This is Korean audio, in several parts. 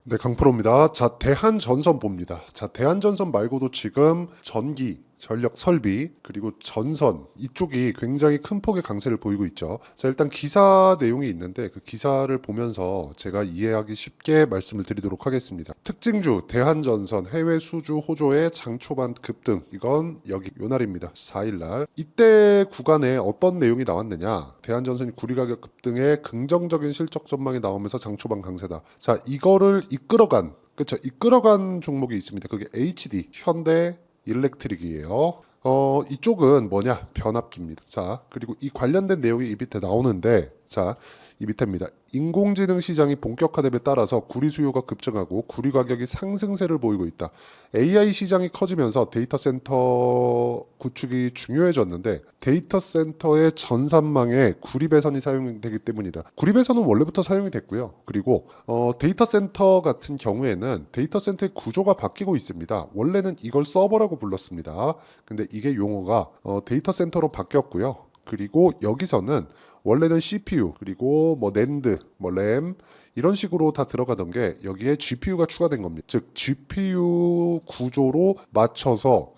네, 강프로입니다. 자, 대한전선 봅니다. 자, 대한전선 말고도 지금 전기, 전력 설비, 그리고 전선 이쪽이 굉장히 큰 폭의 강세를 보이고 있죠. 자, 일단 기사 내용이 있는데 그 기사를 보면서 제가 이해하기 쉽게 말씀을 드리도록 하겠습니다. 특징주 대한전선 해외 수주 호조의 장초반 급등, 이건 여기 요 날입니다. 4일날 이때 구간에 어떤 내용이 나왔느냐, 대한전선이 구리가격 급등에 긍정적인 실적 전망이 나오면서 장초반 강세다. 자, 이거를 이끌어간, 그렇죠, 이끌어간 종목이 있습니다. 그게 HD 현대 일렉트릭이에요. 이쪽은 뭐냐? 변압기입니다. 자, 그리고 이 관련된 내용이 이 밑에 나오는데, 자, 이 밑에입니다. 인공지능 시장이 본격화됨에 따라서 구리 수요가 급증하고 구리 가격이 상승세를 보이고 있다. AI 시장이 커지면서 데이터 센터 구축이 중요해졌는데 데이터 센터의 전산망에 구리 배선이 사용되기 때문이다. 구리 배선은 원래부터 사용이 됐고요. 그리고 데이터 센터 같은 경우에는 데이터 센터의 구조가 바뀌고 있습니다. 원래는 이걸 서버라고 불렀습니다. 근데 이게 용어가 데이터 센터로 바뀌었고요. 그리고 여기서는 원래는 CPU 그리고 뭐 낸드, 뭐 램 이런 식으로 다 들어가던 게 여기에 GPU가 추가된 겁니다. 즉 GPU 구조로 맞춰서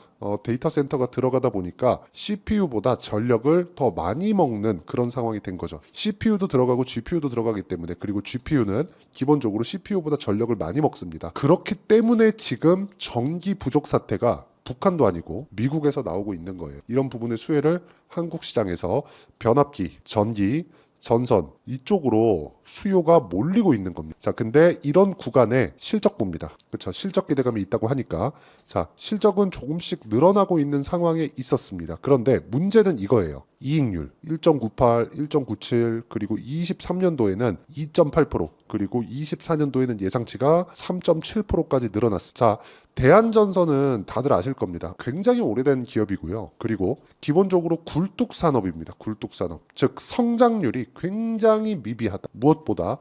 데이터 센터가 들어가다 보니까 CPU보다 전력을 더 많이 먹는 그런 상황이 된 거죠. CPU도 들어가고 GPU도 들어가기 때문에, 그리고 GPU는 기본적으로 CPU보다 전력을 많이 먹습니다. 그렇기 때문에 지금 전기 부족 사태가 북한도 아니고 미국에서 나오고 있는 거예요. 이런 부분의 수혜를 한국 시장에서 변압기, 전기, 전선 이쪽으로 수요가 몰리고 있는 겁니다. 자, 근데 이런 구간에 실적 봅니다. 그렇죠? 실적 기대감이 있다고 하니까, 자, 실적은 조금씩 늘어나고 있는 상황에 있었습니다. 그런데 문제는 이거예요. 이익률 1.98, 1.97, 그리고 23년도에는 2.8%, 그리고 24년도에는 예상치가 3.7%까지 늘어났습니다. 자, 대한전선은 다들 아실 겁니다. 굉장히 오래된 기업이고요. 그리고 기본적으로 굴뚝산업입니다. 굴뚝산업. 즉 성장률이 굉장히 미비하다. 무엇보다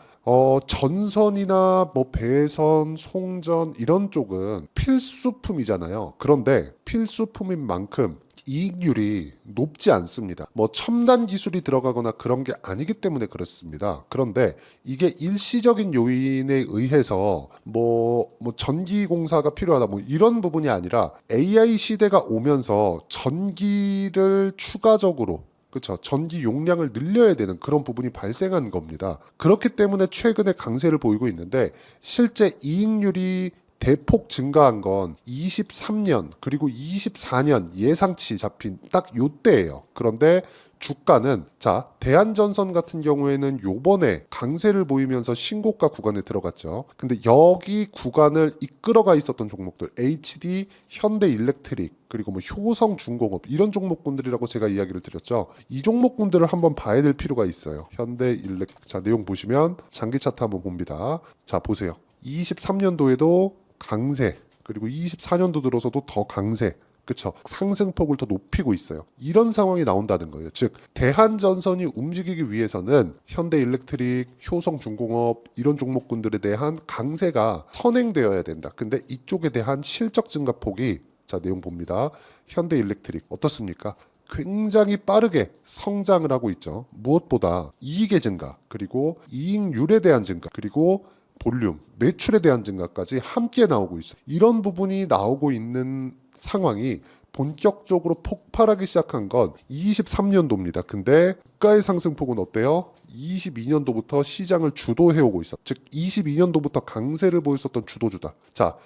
전선이나 뭐 배선, 송전 이런 쪽은 필수품이잖아요. 그런데 필수품인 만큼 이익률이 높지 않습니다. 뭐 첨단 기술이 들어가거나 그런 게 아니기 때문에 그렇습니다. 그런데 이게 일시적인 요인에 의해서 뭐 전기 공사가 필요하다 뭐 이런 부분이 아니라 AI 시대가 오면서 전기를 추가적으로, 그렇죠, 전기 용량을 늘려야 되는 그런 부분이 발생한 겁니다. 그렇기 때문에 최근에 강세를 보이고 있는데 실제 이익률이 대폭 증가한 건 23년 그리고 24년 예상치 잡힌 딱 요때예요. 그런데 주가는, 자, 대한전선 같은 경우에는 요번에 강세를 보이면서 신고가 구간에 들어갔죠. 근데 여기 구간을 이끌어가 있었던 종목들 HD, 현대일렉트릭, 그리고 뭐 효성중공업 이런 종목군들이라고 제가 이야기를 드렸죠. 이 종목군들을 한번 봐야 될 필요가 있어요. 현대일렉, 자, 내용 보시면 장기 차트 한번 봅니다. 자, 보세요. 23년도에도 강세, 그리고 24년도 들어서도 더 강세, 그쵸, 상승폭을 더 높이고 있어요. 이런 상황이 나온다는 거예요. 즉 대한전선이 움직이기 위해서는 현대일렉트릭, 효성중공업 이런 종목군들에 대한 강세가 선행되어야 된다. 근데 이쪽에 대한 실적 증가폭이, 자, 내용 봅니다. 현대일렉트릭 어떻습니까? 굉장히 빠르게 성장을 하고 있죠. 무엇보다 이익의 증가, 그리고 이익률에 대한 증가, 그리고 볼륨, 매출에 대한 증가까지 함께 나오고 있어요. 이런 부분이 나오고 있는 상황이 본격적으로 폭발하기 시작한 건 23년도입니다. 근데 주가의 상승폭은 어때요? 22년도부터 시장을 주도해오고 있어. 즉 22년도부터 강세를 보였었던 주도주다. 자,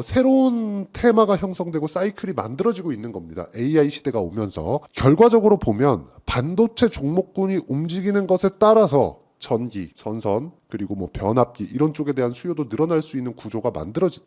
새로운 테마가 형성되고 사이클이 만들어지고 있는 겁니다. AI 시대가 오면서 결과적으로 보면 반도체 종목군이 움직이는 것에 따라서 전기, 전선, 그리고 뭐 변압기 이런 쪽에 대한 수요도 늘어날 수 있는 구조가 만들어져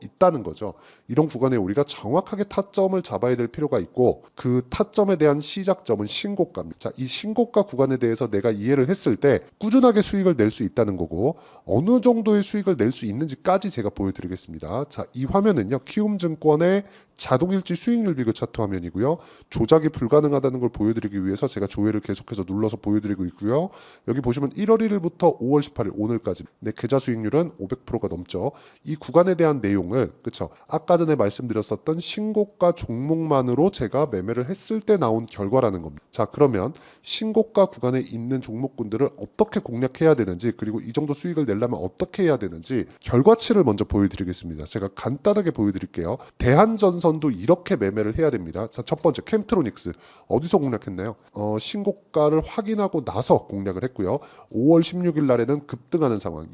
있다는 거죠. 이런 구간에 우리가 정확하게 타점을 잡아야 될 필요가 있고, 그 타점에 대한 시작점은 신고가입니다. 자, 이 신고가 구간에 대해서 내가 이해를 했을 때 꾸준하게 수익을 낼 수 있다는 거고, 어느 정도의 수익을 낼 수 있는지까지 제가 보여드리겠습니다. 자, 이 화면은요, 키움증권의 자동일지 수익률 비교 차트 화면이고요. 조작이 불가능하다는 걸 보여드리기 위해서 제가 조회를 계속해서 눌러서 보여드리고 있고요. 여기 보시면 1월 1일부터 5월 18일 만일 오늘까지 내 계좌 수익률은 500%가 넘죠. 이 구간에 대한 내용을 그쵸? 아까 전에 말씀드렸었던 신고가 종목만으로 제가 매매를 했을 때 나온 결과라는 겁니다. 자, 그러면 신고가 구간에 있는 종목군들을 어떻게 공략해야 되는지, 그리고 이 정도 수익을 내려면 어떻게 해야 되는지 결과치를 먼저 보여드리겠습니다. 제가 간단하게 보여드릴게요. 대한전선도 이렇게 매매를 해야 됩니다. 자, 첫 번째 캠트로닉스 어디서 공략했나요? 신고가를 확인하고 나서 공략을 했고요. 5월 16일 날에는 급등하는 상황,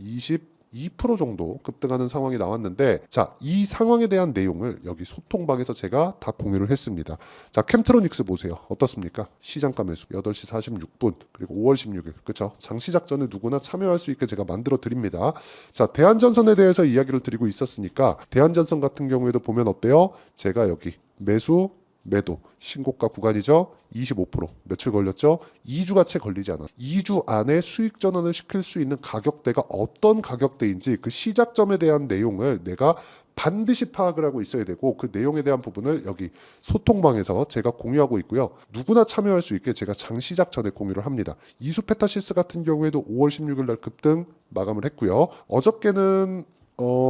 2% 정도 급등하는 상황이 나왔는데, 자, 이 상황에 대한 내용을 여기 소통방에서 제가 다 공유를 했습니다. 자, 캠트로닉스 보세요. 어떻습니까? 시장가 매수 8시 46분 그리고 5월 16일 그쵸? 장시작 전에 누구나 참여할 수 있게 제가 만들어 드립니다. 자, 대한전선에 대해서 이야기를 드리고 있었으니까 대한전선 같은 경우에도 보면 어때요? 제가 여기 매수 매도 신고가 구간이죠. 25% 며칠 걸렸죠? 2주가 채 걸리지 않아. 2주 안에 수익 전환을 시킬 수 있는 가격대가 어떤 가격대인지 그 시작점에 대한 내용을 내가 반드시 파악을 하고 있어야 되고, 그 내용에 대한 부분을 여기 소통방에서 제가 공유하고 있고요. 누구나 참여할 수 있게 제가 장 시작 전에 공유를 합니다. 이수페타시스 같은 경우에도 5월 16일 날 급등 마감을 했고요. 어저께는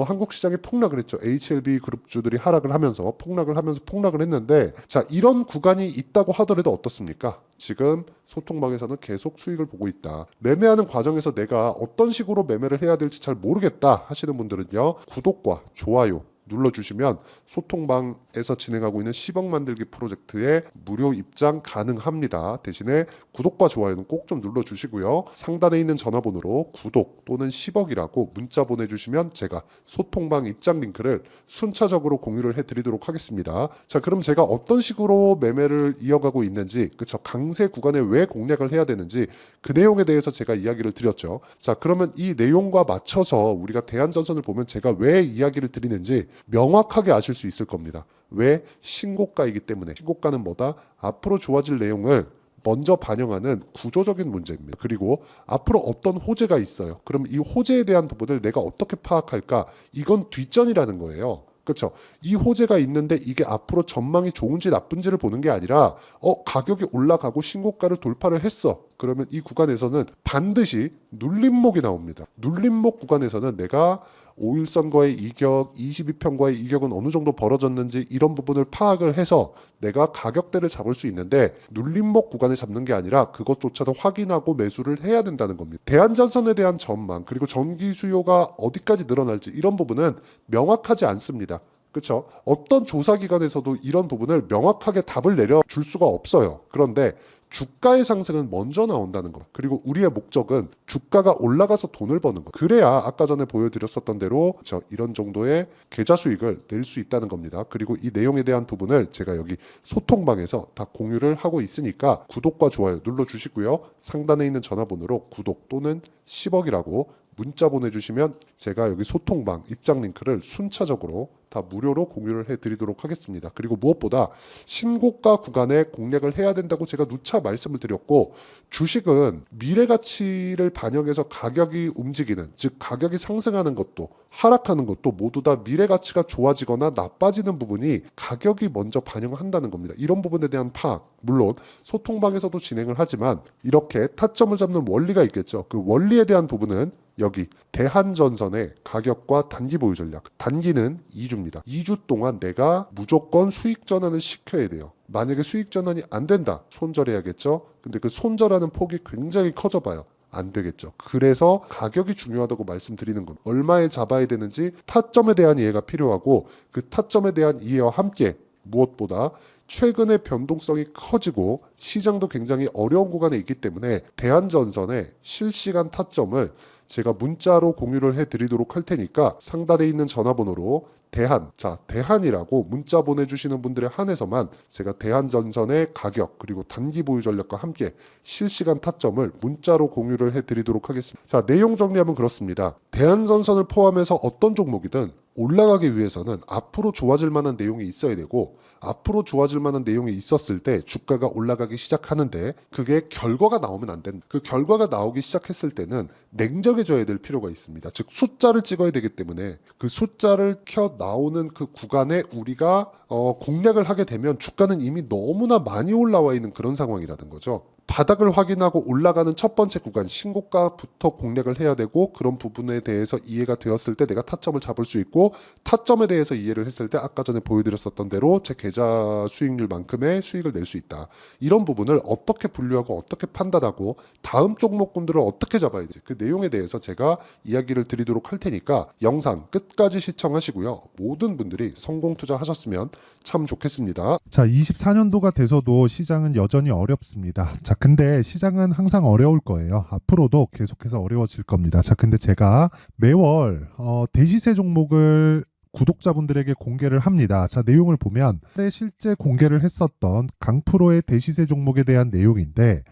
한국 시장이 폭락을 했죠. HLB 그룹주들이 하락을 하면서 폭락을 했는데, 자, 이런 구간이 있다고 하더라도 어떻습니까? 지금 소통방에서는 계속 수익을 보고 있다. 매매하는 과정에서 내가 어떤 식으로 매매를 해야 될지 잘 모르겠다 하시는 분들은요, 구독과 좋아요 눌러주시면 소통방에서 진행하고 있는 10억 만들기 프로젝트에 무료 입장 가능합니다. 대신에 구독과 좋아요는 꼭 좀 눌러주시고요. 상단에 있는 전화번호로 구독 또는 10억이라고 문자 보내주시면 제가 소통방 입장 링크를 순차적으로 공유를 해드리도록 하겠습니다. 자, 그럼 제가 어떤 식으로 매매를 이어가고 있는지, 그쵸? 강세 구간에 왜 공략을 해야 되는지 그 내용에 대해서 제가 이야기를 드렸죠. 자, 그러면 이 내용과 맞춰서 우리가 대한전선을 보면 제가 왜 이야기를 드리는지 명확하게 아실 수 있을 겁니다. 왜? 신고가이기 때문에. 신고가는 뭐다? 앞으로 좋아질 내용을 먼저 반영하는 구조적인 문제입니다. 그리고 앞으로 어떤 호재가 있어요. 그럼 이 호재에 대한 부분을 내가 어떻게 파악할까? 이건 뒷전이라는 거예요. 그렇죠? 이 호재가 있는데 이게 앞으로 전망이 좋은지 나쁜지를 보는 게 아니라 가격이 올라가고 신고가를 돌파를 했어. 그러면 이 구간에서는 반드시 눌림목이 나옵니다. 눌림목 구간에서는 내가 5일선과의 이격, 22편과의 이격은 어느 정도 벌어졌는지 이런 부분을 파악을 해서 내가 가격대를 잡을 수 있는데, 눌림목 구간을 잡는 게 아니라 그것조차도 확인하고 매수를 해야 된다는 겁니다. 대한전선에 대한 전망, 그리고 전기 수요가 어디까지 늘어날지 이런 부분은 명확하지 않습니다. 그렇죠? 어떤 조사기관에서도 이런 부분을 명확하게 답을 내려줄 수가 없어요. 그런데 주가의 상승은 먼저 나온다는 것. 그리고 우리의 목적은 주가가 올라가서 돈을 버는 것. 그래야 아까 전에 보여드렸었던 대로 이런 정도의 계좌 수익을 낼 수 있다는 겁니다. 그리고 이 내용에 대한 부분을 제가 여기 소통방에서 다 공유를 하고 있으니까 구독과 좋아요 눌러주시고요. 상단에 있는 전화번호로 구독 또는 10억이라고 문자 보내주시면 제가 여기 소통방 입장 링크를 순차적으로 다 무료로 공유를 해드리도록 하겠습니다. 그리고 무엇보다 신고가 구간에 공략을 해야 된다고 제가 누차 말씀을 드렸고, 주식은 미래 가치를 반영해서 가격이 움직이는, 즉 가격이 상승하는 것도 하락하는 것도 모두 다 미래 가치가 좋아지거나 나빠지는 부분이 가격이 먼저 반영한다는 겁니다. 이런 부분에 대한 파악, 물론 소통방에서도 진행을 하지만 이렇게 타점을 잡는 원리가 있겠죠. 그 원리에 대한 부분은 여기 대한전선의 가격과 단기 보유 전략. 단기는 2주입니다. 2주 동안 내가 무조건 수익 전환을 시켜야 돼요. 만약에 수익 전환이 안 된다, 손절해야겠죠. 근데 그 손절하는 폭이 굉장히 커져 봐요. 안 되겠죠. 그래서 가격이 중요하다고 말씀드리는 겁니다. 얼마에 잡아야 되는지 타점에 대한 이해가 필요하고, 그 타점에 대한 이해와 함께 무엇보다 최근의 변동성이 커지고 시장도 굉장히 어려운 구간에 있기 때문에 대한전선의 실시간 타점을 제가 문자로 공유를 해드리도록 할 테니까 상단에 있는 전화번호로 대한이라고 문자 보내주시는 분들에 한해서만 제가 대한전선의 가격 그리고 단기 보유 전략과 함께 실시간 타점을 문자로 공유를 해드리도록 하겠습니다. 자, 내용 정리하면 그렇습니다. 대한전선을 포함해서 어떤 종목이든 올라가기 위해서는 앞으로 좋아질 만한 내용이 있어야 되고, 앞으로 좋아질 만한 내용이 있었을 때 주가가 올라가기 시작하는데 그게 결과가 나오면 안 된다. 그 결과가 나오기 시작했을 때는 냉정해져야 될 필요가 있습니다. 즉 숫자를 찍어야 되기 때문에 그 숫자를 켜 나오는 그 구간에 우리가 공략을 하게 되면 주가는 이미 너무나 많이 올라와 있는 그런 상황이라는 거죠. 바닥을 확인하고 올라가는 첫 번째 구간 신고가부터 공략을 해야 되고, 그런 부분에 대해서 이해가 되었을 때 내가 타점을 잡을 수 있고, 타점에 대해서 이해를 했을 때 아까 전에 보여드렸었던 대로 제 계좌 수익률만큼의 수익을 낼 수 있다. 이런 부분을 어떻게 분류하고 어떻게 판단하고 다음 종목군들을 어떻게 잡아야지, 그 내용에 대해서 제가 이야기를 드리도록 할 테니까 영상 끝까지 시청하시고요. 모든 분들이 성공 투자하셨으면 참 좋겠습니다. 자, 24년도가 돼서도 시장은 여전히 어렵습니다. 자, 근데 시장은 항상 어려울 거예요. 앞으로도 계속해서 어려워질 겁니다. 자, 근데 제가 매월 대시세 종목을 구독자분들에게 공개를 합니다. 자, 내용을 보면 실제 공개를 했었던 강프로의 대시세 종목에 대한 내용인데,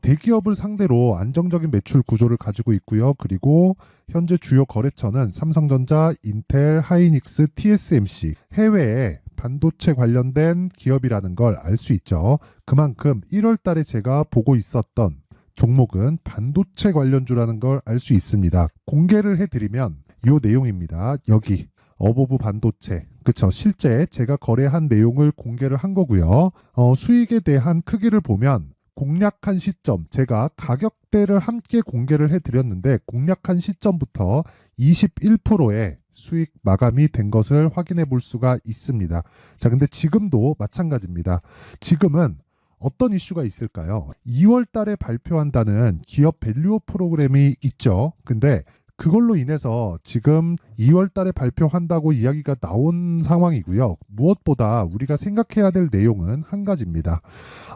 대기업을 상대로 안정적인 매출 구조를 가지고 있고요. 그리고 현재 주요 거래처는 삼성전자, 인텔, 하이닉스, TSMC, 해외에 반도체 관련된 기업이라는 걸 알 수 있죠. 그만큼 1월 달에 제가 보고 있었던 종목은 반도체 관련주라는 걸 알 수 있습니다. 공개를 해드리면 이 내용입니다. 여기 어보브 반도체, 그쵸? 실제 제가 거래한 내용을 공개를 한 거고요. 수익에 대한 크기를 보면 공략한 시점, 제가 가격대를 함께 공개를 해드렸는데 공략한 시점부터 21%의 수익 마감이 된 것을 확인해 볼 수가 있습니다. 자, 근데 지금도 마찬가지입니다. 지금은 어떤 이슈가 있을까요? 2월 달에 발표한다는 기업 밸류업 프로그램이 있죠. 근데 그걸로 인해서 지금 2월 달에 발표한다고 이야기가 나온 상황이고요. 무엇보다 우리가 생각해야 될 내용은 한 가지입니다.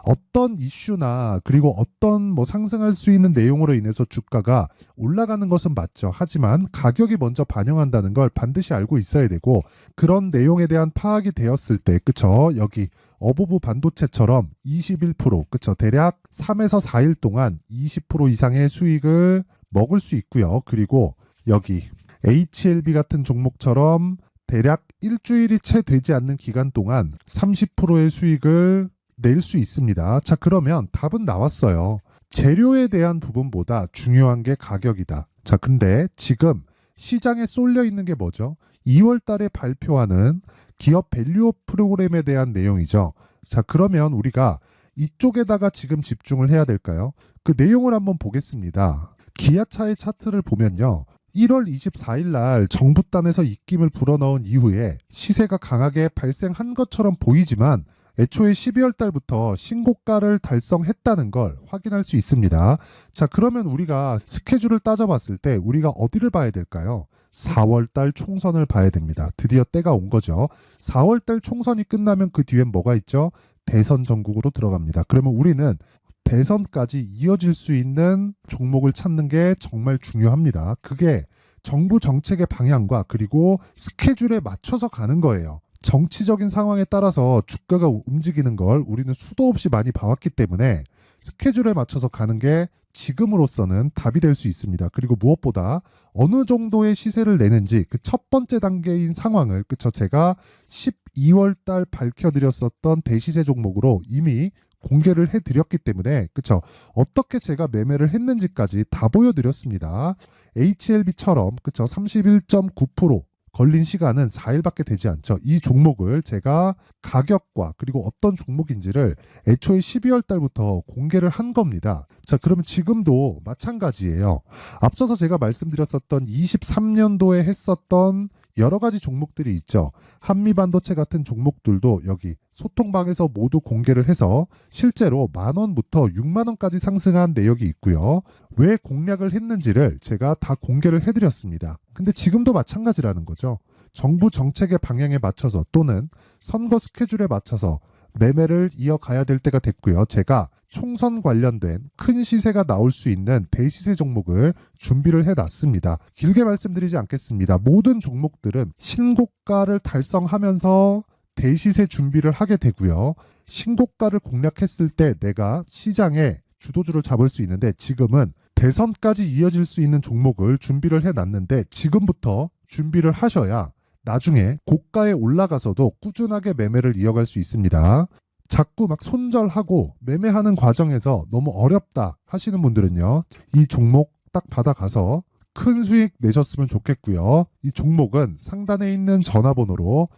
어떤 이슈나 그리고 어떤 상승할 수 있는 내용으로 인해서 주가가 올라가는 것은 맞죠. 하지만 가격이 먼저 반영한다는 걸 반드시 알고 있어야 되고, 그런 내용에 대한 파악이 되었을 때, 그쵸? 여기 어보브 반도체처럼 21%, 그쵸? 대략 3에서 4일 동안 20% 이상의 수익을 먹을 수 있고요. 그리고 여기 HLB 같은 종목처럼 대략 일주일이 채 되지 않는 기간 동안 30%의 수익을 낼 수 있습니다. 자, 그러면 답은 나왔어요. 재료에 대한 부분보다 중요한 게 가격이다. 자, 근데 지금 시장에 쏠려 있는 게 뭐죠? 2월 달에 발표하는 기업 밸류업 프로그램에 대한 내용이죠. 자, 그러면 우리가 이쪽에다가 지금 집중을 해야 될까요? 그 내용을 한번 보겠습니다. 기아차의 차트를 보면요. 1월 24일 날 정부단에서 입김을 불어넣은 이후에 시세가 강하게 발생한 것처럼 보이지만 애초에 12월 달부터 신고가를 달성했다는 걸 확인할 수 있습니다. 자, 그러면 우리가 스케줄을 따져봤을 때 우리가 어디를 봐야 될까요? 4월 달 총선을 봐야 됩니다. 드디어 때가 온 거죠. 4월 달 총선이 끝나면 그 뒤엔 뭐가 있죠? 대선 전국으로 들어갑니다. 그러면 우리는 대선까지 이어질 수 있는 종목을 찾는 게 정말 중요합니다. 그게 정부 정책의 방향과 그리고 스케줄에 맞춰서 가는 거예요. 정치적인 상황에 따라서 주가가 움직이는 걸 우리는 수도 없이 많이 봐왔기 때문에 스케줄에 맞춰서 가는 게 지금으로서는 답이 될 수 있습니다. 그리고 무엇보다 어느 정도의 시세를 내는지 그 첫 번째 단계인 상황을, 그쵸? 제가 12월 달 밝혀드렸었던 대시세 종목으로 이미 공개를 해드렸기 때문에, 그쵸? 어떻게 제가 매매를 했는지까지 다 보여드렸습니다. HLB처럼, 그쵸? 31.9% 걸린 시간은 4일밖에 되지 않죠. 이 종목을 제가 가격과 그리고 어떤 종목인지를 애초에 12월 달부터 공개를 한 겁니다. 자, 그러면 지금도 마찬가지예요. 앞서서 제가 말씀드렸었던 23년도에 했었던 여러 가지 종목들이 있죠. 한미반도체 같은 종목들도 여기 소통방에서 모두 공개를 해서 실제로 10,000원부터 60,000원까지 상승한 내역이 있고요. 왜 공략을 했는지를 제가 다 공개를 해드렸습니다. 근데 지금도 마찬가지라는 거죠. 정부 정책의 방향에 맞춰서 또는 선거 스케줄에 맞춰서 매매를 이어가야 될 때가 됐고요. 제가 총선 관련된 큰 시세가 나올 수 있는 대시세 종목을 준비를 해놨습니다. 길게 말씀드리지 않겠습니다. 모든 종목들은 신고가를 달성하면서 대시세 준비를 하게 되고요. 신고가를 공략했을 때 내가 시장에 주도주를 잡을 수 있는데, 지금은 대선까지 이어질 수 있는 종목을 준비를 해놨는데 지금부터 준비를 하셔야 나중에 고가에 올라가서도 꾸준하게 매매를 이어갈 수 있습니다. 자꾸 막 손절하고 매매하는 과정에서 너무 어렵다 하시는 분들은요, 이 종목 딱 받아가서 큰 수익 내셨으면 좋겠고요. 이 종목은 상단에 있는 전화번호로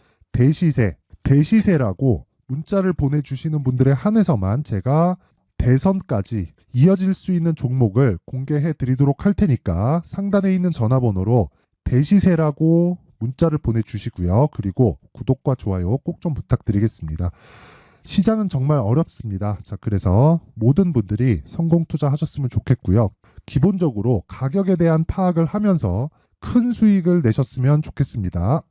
대시세라고 문자를 보내주시는 분들에 한해서만 제가 대선까지 이어질 수 있는 종목을 공개해 드리도록 할 테니까 상단에 있는 전화번호로 대시세라고 문자를 보내주시고요. 그리고 구독과 좋아요 꼭 좀 부탁드리겠습니다. 시장은 정말 어렵습니다. 자, 그래서 모든 분들이 성공 투자하셨으면 좋겠고요. 기본적으로 가격에 대한 파악을 하면서 큰 수익을 내셨으면 좋겠습니다.